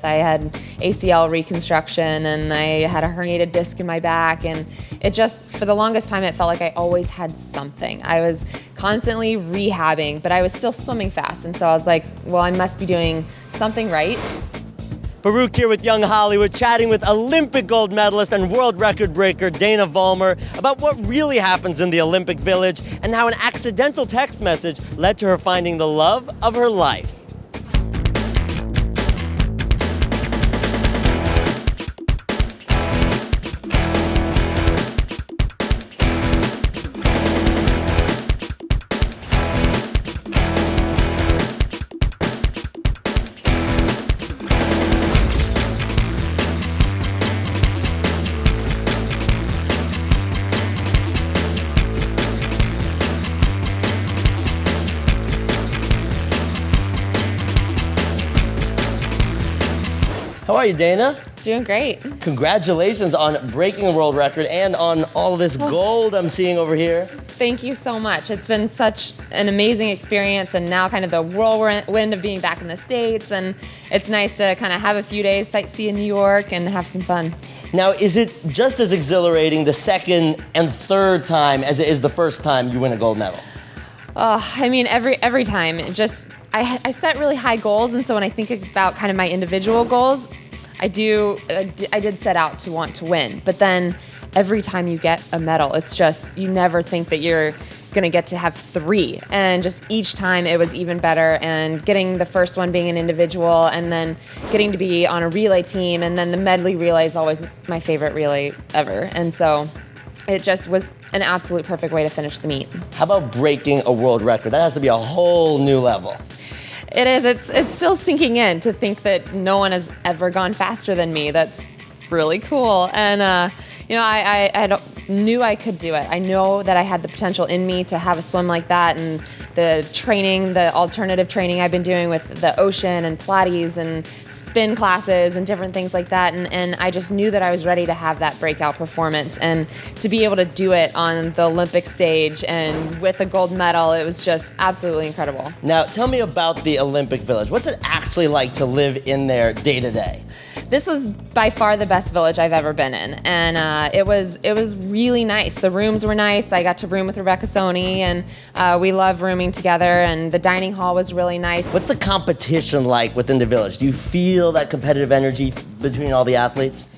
with. I had ACL reconstruction and I had a herniated disc in my back, and it just, for the longest time, it felt like I always had something. I was constantly rehabbing, but I was still swimming fast, and so I was like, well, I must be doing something right. Baruch here with Young Hollywood, chatting with Olympic gold medalist and world record breaker Dana Vollmer about what really happens in the Olympic Village and how an accidental text message led to her finding the love of her life. How are you, Dana? Doing great. Congratulations on breaking a world record and on all this gold I'm seeing over here. Thank you so much. It's been such an amazing experience, and now kind of the whirlwind of being back in the States, and it's nice to kind of have a few days, sightsee in New York, and have some fun. Now, is it just as exhilarating the second and third time as it is the first time you win a gold medal? I mean, every time. I set really high goals, and so when I think about kind of my individual goals, I did set out to want to win. But then every time you get a medal, it's just, you never think that you're going to get to have 3. And just each time it was even better. And getting the first one being an individual, and then getting to be on a relay team, and then the medley relay is always my favorite relay ever. And so it just was an absolute perfect way to finish the meet. How about breaking a world record? That has to be a whole new level. It is. It's still sinking in to think that no one has ever gone faster than me. That's really cool. And, I knew I could do it. I know that I had the potential in me to have a swim like that, and the training, the alternative training I've been doing with the ocean and Pilates and spin classes and different things like that. And I just knew that I was ready to have that breakout performance, and to be able to do it on the Olympic stage and with a gold medal, it was just absolutely incredible. Now, tell me about the Olympic Village. What's it actually like to live in there day to day? This was by far the best village I've ever been in, and it was really nice. The rooms were nice. I got to room with Rebecca Sony, and we love rooming together, and the dining hall was really nice. What's the competition like within the village? Do you feel that competitive energy between all the athletes?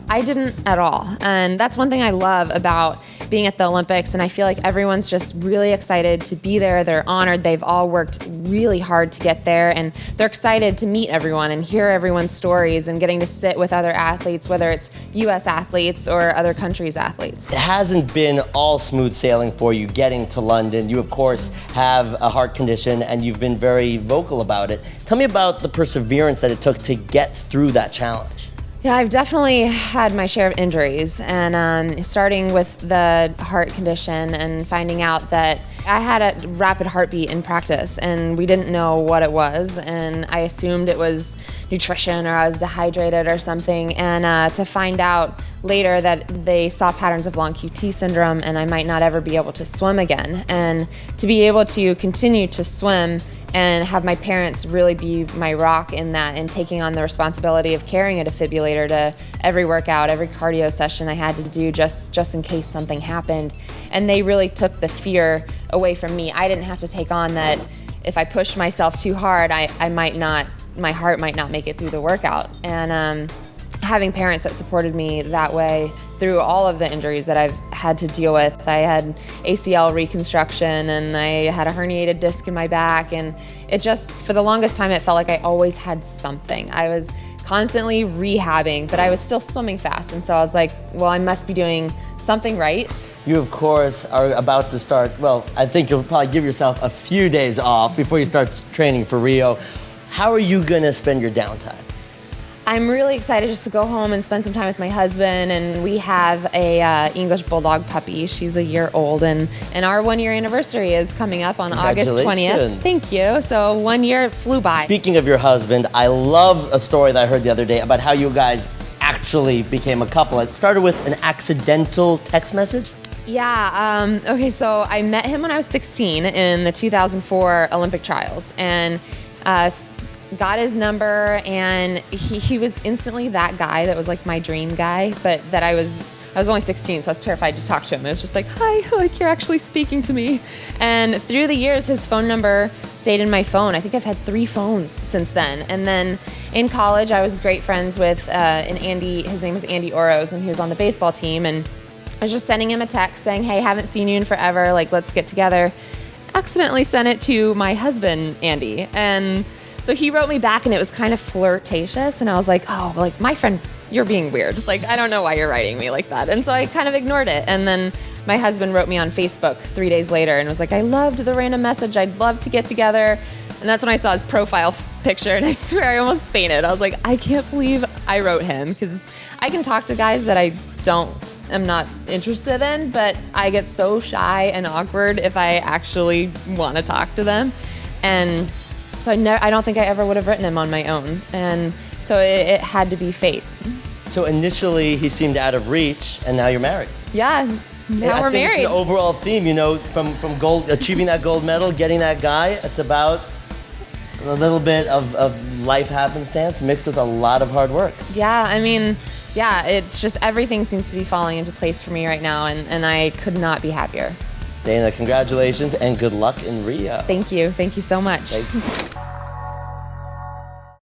I didn't at all, and that's one thing I love about being at the Olympics, and I feel like everyone's just really excited to be there. They're honored. They've all worked really hard to get there, and they're excited to meet everyone and hear everyone's stories, and getting to sit with other athletes, whether it's U.S. athletes or other countries' athletes. It hasn't been all smooth sailing for you getting to London. You, of course, have a heart condition, and you've been very vocal about it. Tell me about the perseverance that it took to get through that challenge. Yeah, I've definitely had my share of injuries, and starting with the heart condition and finding out that I had a rapid heartbeat in practice, and we didn't know what it was, and I assumed it was nutrition or I was dehydrated or something, and to find out later that they saw patterns of long QT syndrome and I might not ever be able to swim again. And to be able to continue to swim and have my parents really be my rock in that, and taking on the responsibility of carrying a defibrillator to every workout, every cardio session I had to do just in case something happened. And they really took the fear away from me. I didn't have to take on that if I pushed myself too hard, my heart might not make it through the workout. And having parents that supported me that way through all of the injuries that I've had to deal with. I had ACL reconstruction, and I had a herniated disc in my back, and it just, for the longest time, it felt like I always had something. I was constantly rehabbing, but I was still swimming fast, and so I was like, well, I must be doing something right. You, of course, are about to start, well, I think you'll probably give yourself a few days off before you start training for Rio. How are you gonna spend your downtime? I'm really excited just to go home and spend some time with my husband, and we have a English Bulldog puppy. She's a year old, and our 1-year anniversary is coming up on August 20th. Thank you. So 1 year flew by. Speaking of your husband, I love a story that I heard the other day about how you guys actually became a couple. It started with an accidental text message? Yeah, okay, so I met him when I was 16 in the 2004 Olympic trials, and got his number, and he was instantly that guy that was like my dream guy, but that I was only 16, so I was terrified to talk to him. It was just like, hi, like you're actually speaking to me. And through the years, his phone number stayed in my phone. I think I've had 3 phones since then. And then in college, I was great friends with an Andy. His name was Andy Oros, and he was on the baseball team. And I was just sending him a text saying, hey, haven't seen you in forever. Like, let's get together. Accidentally sent it to my husband, Andy. And so he wrote me back, and it was kind of flirtatious. And I was like, oh, like my friend, you're being weird. Like, I don't know why you're writing me like that. And so I kind of ignored it. And then my husband wrote me on Facebook 3 days later and was like, I loved the random message. I'd love to get together. And that's when I saw his profile picture, and I swear I almost fainted. I was like, I can't believe I wrote him, because I can talk to guys that am not interested in, but I get so shy and awkward if I actually want to talk to them. And so I don't think I ever would have written him on my own. And so it had to be fate. So initially he seemed out of reach, and now you're married. Yeah, now we're married. It's an overall theme, from achieving that gold medal, getting that guy. It's about a little bit of life happenstance mixed with a lot of hard work. Yeah, I mean, it's just everything seems to be falling into place for me right now, and I could not be happier. Dana, congratulations and good luck in Rio. Thank you so much. Thanks.